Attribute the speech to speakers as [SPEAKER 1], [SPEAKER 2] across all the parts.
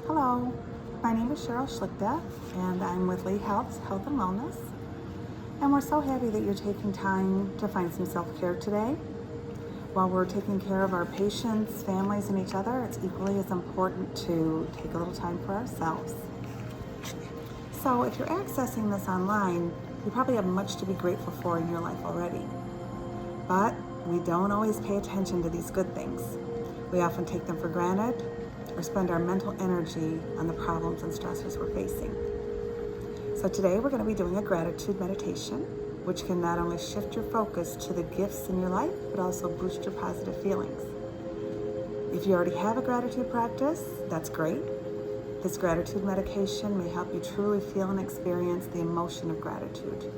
[SPEAKER 1] Hello, my name is Cheryl Schlichter, and I'm with Lee Health and Wellness. And we're so happy that you're taking time to find some self-care today. While we're taking care of our patients, families, and each other, it's equally as important to take a little time for ourselves. So if you're accessing this online, you probably have much to be grateful for in your life already. But we don't always pay attention to these good things. We often take them for granted or spend our mental energy on the problems and stressors we're facing. So today we're going to be doing a gratitude meditation, which can not only shift your focus to the gifts in your life, but also boost your positive feelings. If you already have a gratitude practice, that's great. This gratitude meditation may help you truly feel and experience the emotion of gratitude.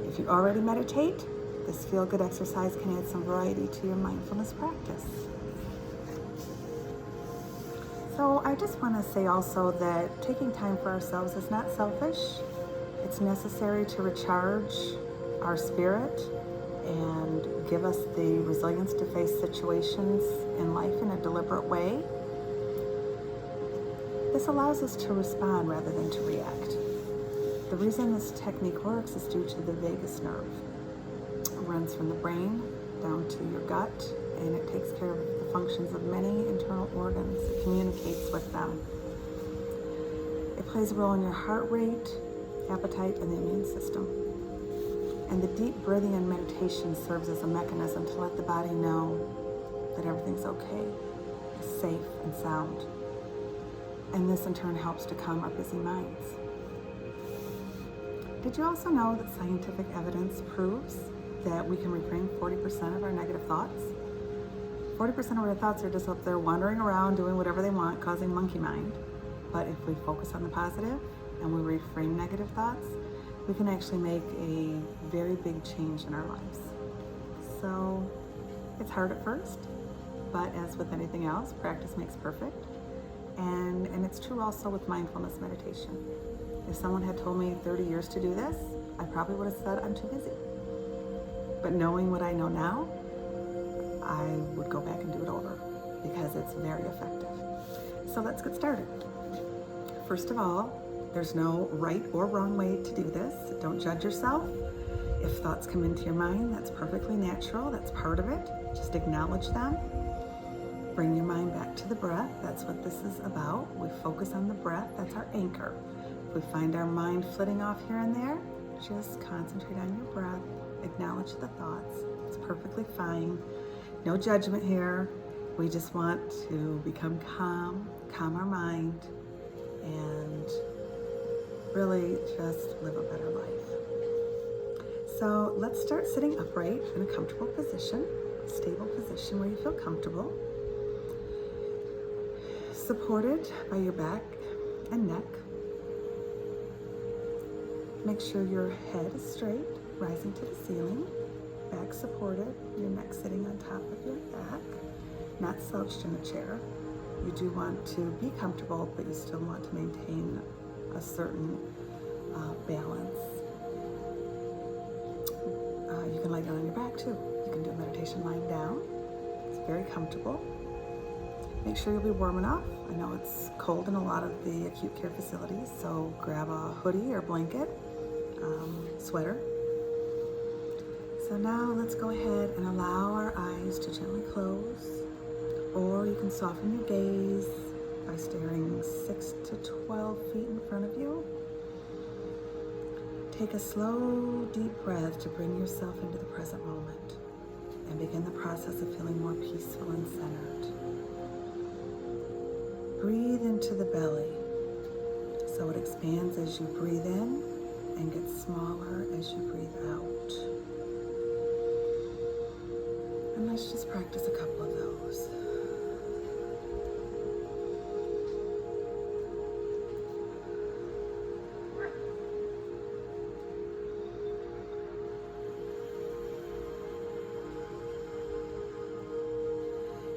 [SPEAKER 1] If you already meditate, this feel-good exercise can add some variety to your mindfulness practice. So I just want to say also that taking time for ourselves is not selfish. It's necessary to recharge our spirit and give us the resilience to face situations in life in a deliberate way. This allows us to respond rather than to react. The reason this technique works is due to the vagus nerve. It runs from the brain down to your gut, and it takes care of the functions of many internal organs. It communicates with them. It plays a role in your heart rate, appetite, and the immune system. And the deep breathing and meditation serves as a mechanism to let the body know that everything's okay, is safe and sound. And this in turn helps to calm our busy minds. Did you also know that scientific evidence proves that we can refrain 40% of our negative thoughts? 40% of our thoughts are just up there wandering around doing whatever they want, causing monkey mind. But if we focus on the positive and we reframe negative thoughts, we can actually make a very big change in our lives. So it's hard at first, but as with anything else, practice makes perfect. And it's true also with mindfulness meditation. If someone had told me 30 years to do this, I probably would have said I'm too busy. But knowing what I know now, I would go back and do it over because it's very effective. So let's get started. First of all, there's no right or wrong way to do this. Don't judge yourself. If thoughts come into your mind, that's perfectly natural. That's part of it. Just acknowledge them. Bring your mind back to the breath. That's what this is about. We focus on the breath. That's our anchor. If we find our mind flitting off here and there, just concentrate on your breath. Acknowledge the thoughts. It's perfectly fine. No judgment here. We just want to become calm our mind, and really just live a better life. So let's start sitting upright in a comfortable position, a stable position where you feel comfortable, supported by your back and neck. Make sure your head is straight, rising to the ceiling, back supported, your neck sitting on top of your back, not slouched in a chair. You do want to be comfortable, but you still want to maintain a certain balance. You can lie down on your back too. You can do a meditation lying down. It's very comfortable. Make sure you'll be warm enough. I know it's cold in a lot of the acute care facilities, so grab a hoodie or blanket, sweater. So now let's go ahead and allow our eyes to gently close, or you can soften your gaze by staring 6 to 12 feet in front of you. Take a slow, deep breath to bring yourself into the present moment and begin the process of feeling more peaceful and centered. Breathe into the belly so it expands as you breathe in and gets smaller as you breathe out. And let's just practice a couple of those.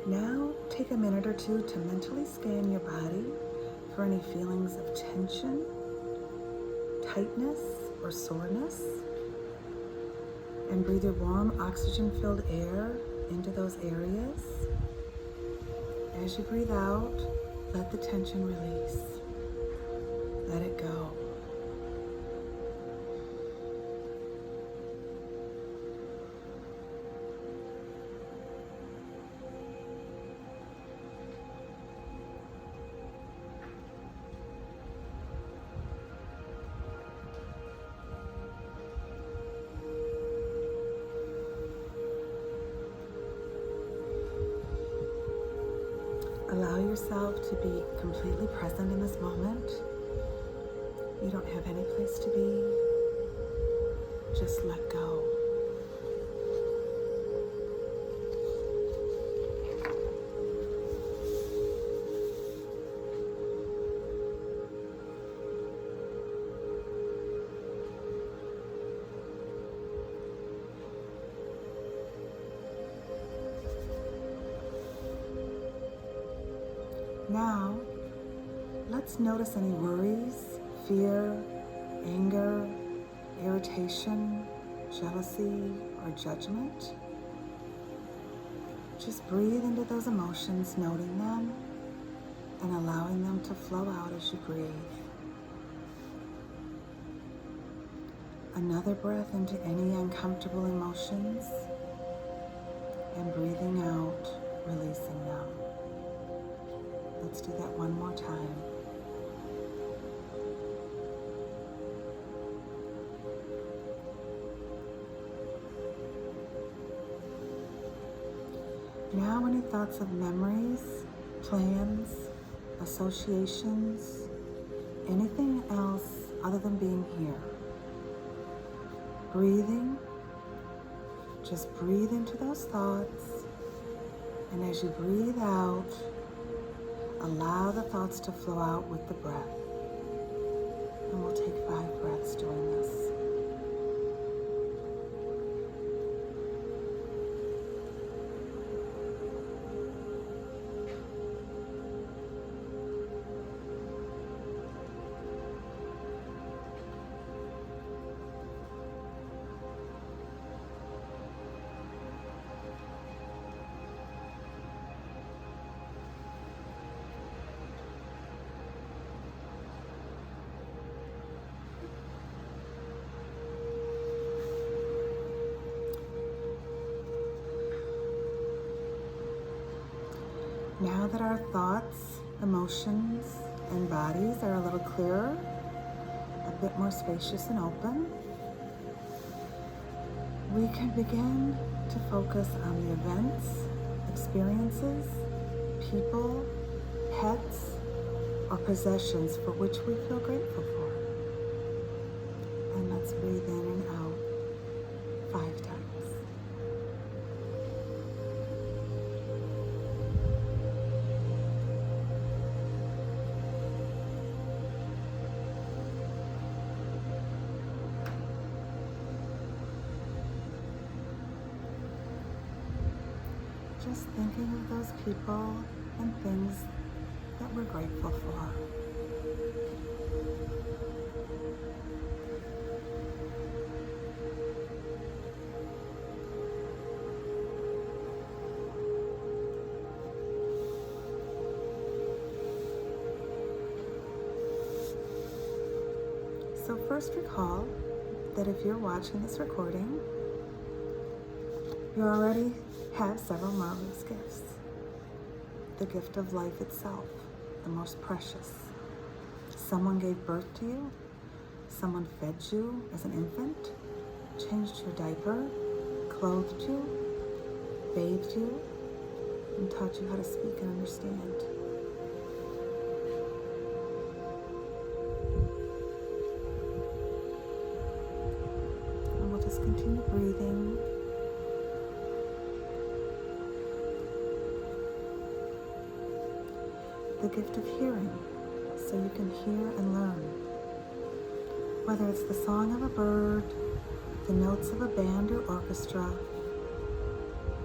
[SPEAKER 1] Now take a minute or two to mentally scan your body for any feelings of tension, tightness, or soreness. And breathe your warm, oxygen-filled air into those areas. As you breathe out, let let the tension release. Let it go. Allow yourself to be completely present in this moment. You don't have any place to be. Just let go. Now, let's notice any worries, fear, anger, irritation, jealousy, or judgment. Just breathe into those emotions, noting them, and allowing them to flow out as you breathe. Another breath into any uncomfortable emotions, and breathing out, releasing them. Let's do that one more time. Now, any thoughts of memories, plans, associations, anything else other than being here. Breathing, just breathe into those thoughts, and as you breathe out, allow the thoughts to flow out with the breath. And we'll take 5 breaths doing this. Now that our thoughts, emotions, and bodies are a little clearer, a bit more spacious and open, we can begin to focus on the events, experiences, people, pets, or possessions for which we feel grateful for. And let's breathe in and out 5 times. Just thinking of those people and things that we're grateful for. So first recall that if you're watching this recording, you already have several marvelous gifts. The gift of life itself, the most precious. Someone gave birth to you, someone fed you as an infant, changed your diaper, clothed you, bathed you, and taught you how to speak and understand. And we'll just continue breathing. The gift of hearing, so you can hear and learn. Whether it's the song of a bird, the notes of a band or orchestra,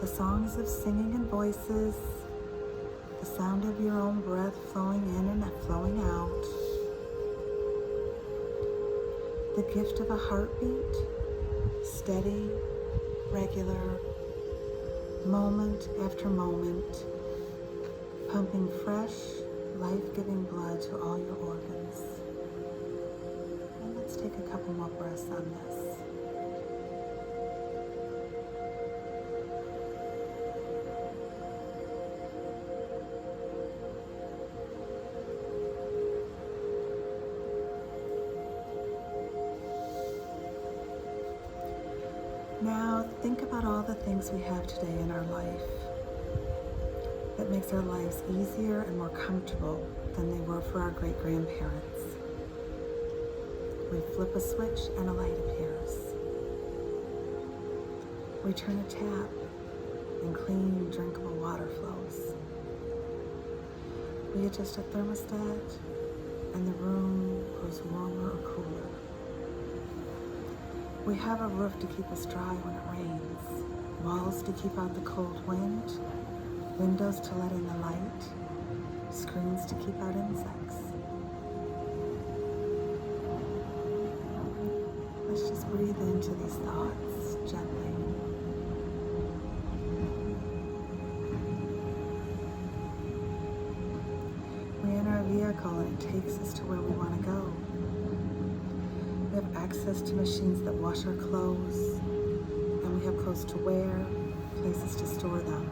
[SPEAKER 1] the songs of singing and voices, the sound of your own breath flowing in and flowing out, the gift of a heartbeat, steady, regular, moment after moment, pumping fresh, life about all the things we have today in our life that makes our lives easier and more comfortable than they were for our great-grandparents. We flip a switch and a light appears. We turn a tap and clean, drinkable water flows. We adjust a thermostat and the room grows warmer or cooler. We have a roof to keep us dry when it rains, walls to keep out the cold wind, windows to let in the light, screens to keep out insects. Let's just breathe into these thoughts gently. We enter a vehicle and it takes us to where we want to go. We have access to machines that wash our clothes, and we have clothes to wear, places to store them.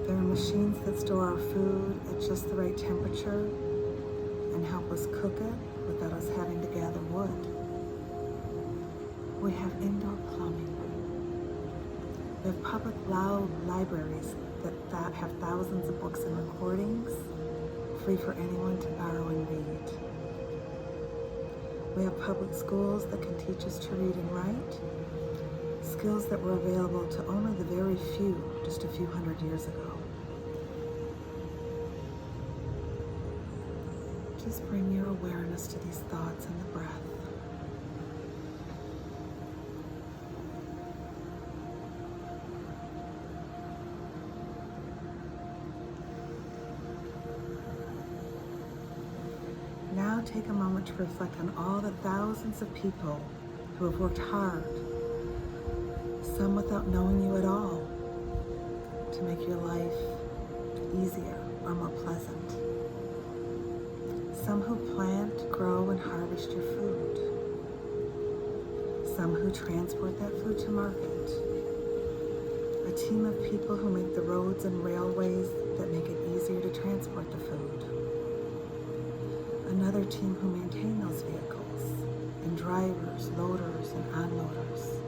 [SPEAKER 1] There are machines that store our food at just the right temperature and help us cook it without us having to gather wood. We have indoor plumbing. We have public libraries that have thousands of books and recordings, free for anyone to borrow and read. We have public schools that can teach us to read and write, skills that were available to only the very few just a few hundred years ago. Just bring your awareness to these thoughts and the breath. Now take a moment to reflect on all the thousands of people who have worked hard, some without knowing you at all, to make your life easier or more pleasant. Some who plant, grow, and harvest your food. Some who transport that food to market. A team of people who make the roads and railways that make it easier to transport the food. Another team who maintain those vehicles, and drivers, loaders, and unloaders.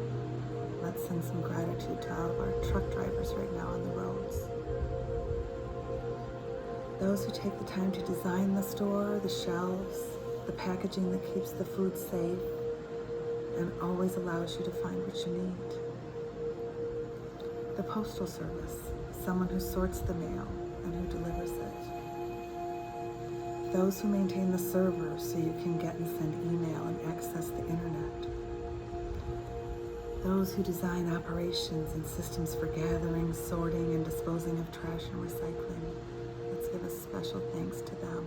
[SPEAKER 1] Let's send some gratitude to all of our truck drivers right now on the roads. Those who take the time to design the store, the shelves, the packaging that keeps the food safe and always allows you to find what you need. The postal service, someone who sorts the mail and who delivers it. Those who maintain the servers so you can get and send email and access the internet. Those who design operations and systems for gathering, sorting, and disposing of trash and recycling. Let's give a special thanks to them.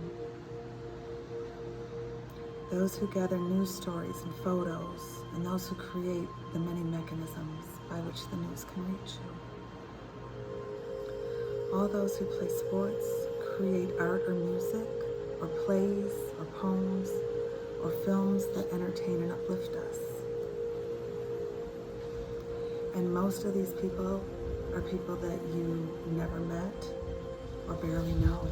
[SPEAKER 1] Those who gather news stories and photos, and those who create the many mechanisms by which the news can reach you. All those who play sports, create art or music, or plays, or poems, or films that entertain and uplift us. And most of these people are people that you never met or barely know.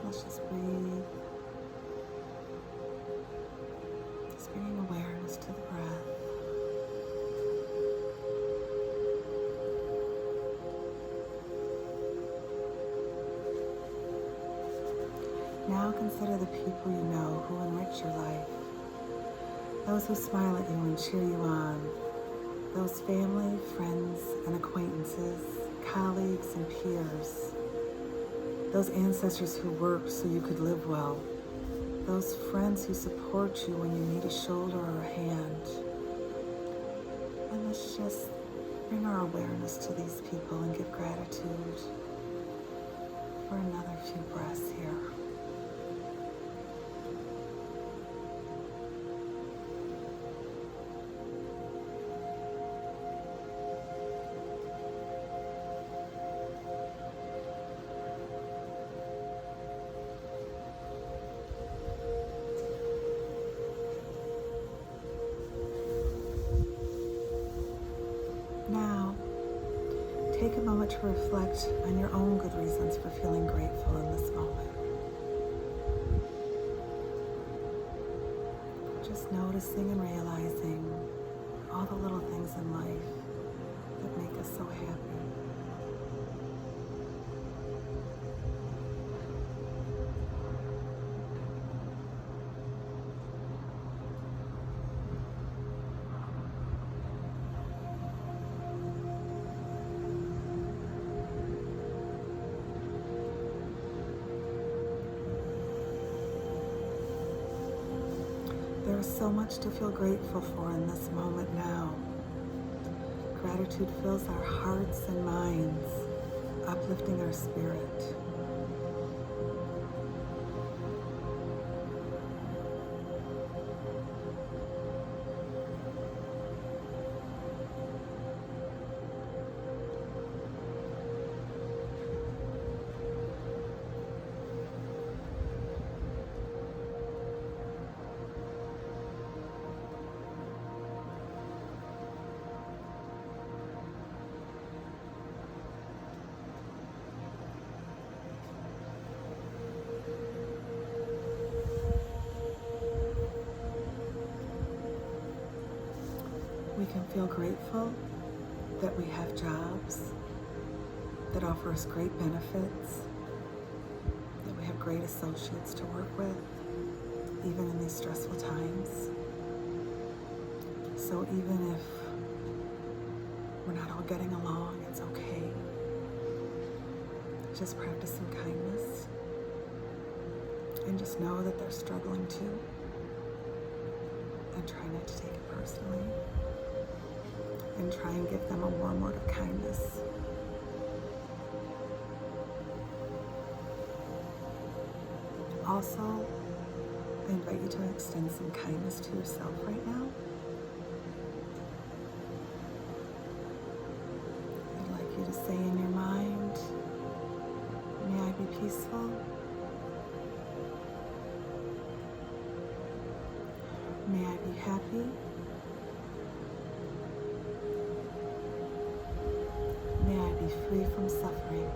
[SPEAKER 1] Let's just breathe. Just bringing awareness to the breath. Now consider the people you know who enrich your life. Those who smile at you and cheer you on. Those family, friends, and acquaintances, colleagues and peers. Those ancestors who worked so you could live well. Those friends who support you when you need a shoulder or a hand. And let's just bring our awareness to these people and give gratitude for another few breaths here. Now, take a moment to reflect on your own good reasons for feeling grateful in this moment. noticing and realizing all the little things in life that make us so happy. There is so much to feel grateful for in this moment now. Gratitude fills our hearts and minds, uplifting our spirit. We can feel grateful that we have jobs that offer us great benefits, that we have great associates to work with, even in these stressful times. So even if we're not all getting along, it's okay. Just practice some kindness and just know that they're struggling too, and try not to take it personally. And try and give them a warm word of kindness. Also, I invite you to extend some kindness to yourself right now. I'd like you to say in your mind, may I be peaceful? May I be happy? May I be free from suffering.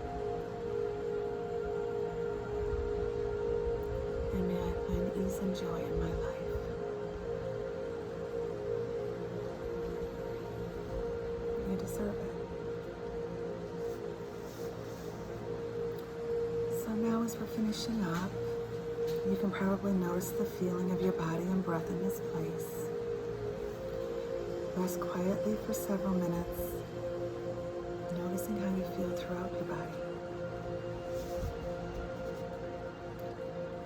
[SPEAKER 1] And may I find ease and joy in my life. You deserve it. So now as we're finishing up, you can probably notice the feeling of your body and breath in this place. Rest quietly for several minutes, noticing how you feel throughout your body.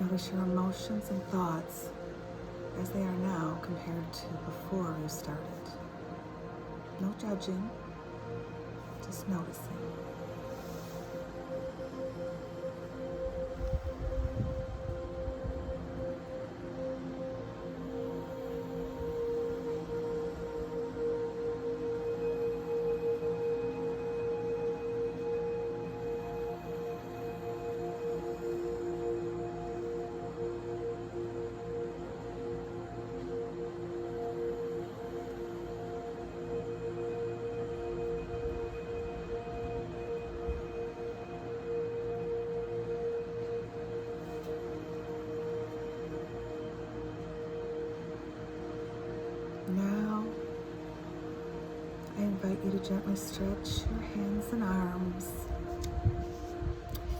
[SPEAKER 1] Notice your emotions and thoughts as they are now compared to before you started. No judging, just noticing. Now, I invite you to gently stretch your hands and arms,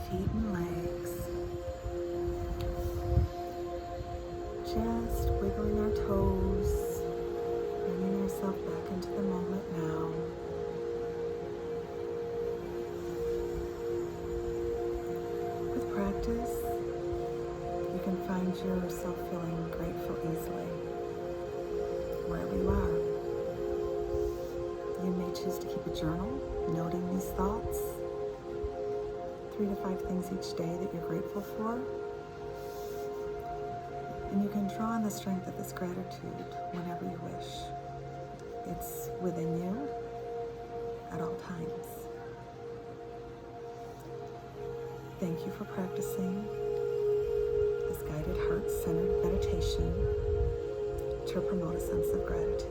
[SPEAKER 1] feet and legs. Just wiggling our toes, bringing yourself back into the moment now. With practice, you can find yourself feeling grateful easily, wherever you are. You may choose to keep a journal, noting these thoughts, 3 to 5 things each day that you're grateful for. And you can draw on the strength of this gratitude whenever you wish. It's within you at all times. Thank you for practicing this guided heart-centered meditation to promote a sense of gratitude.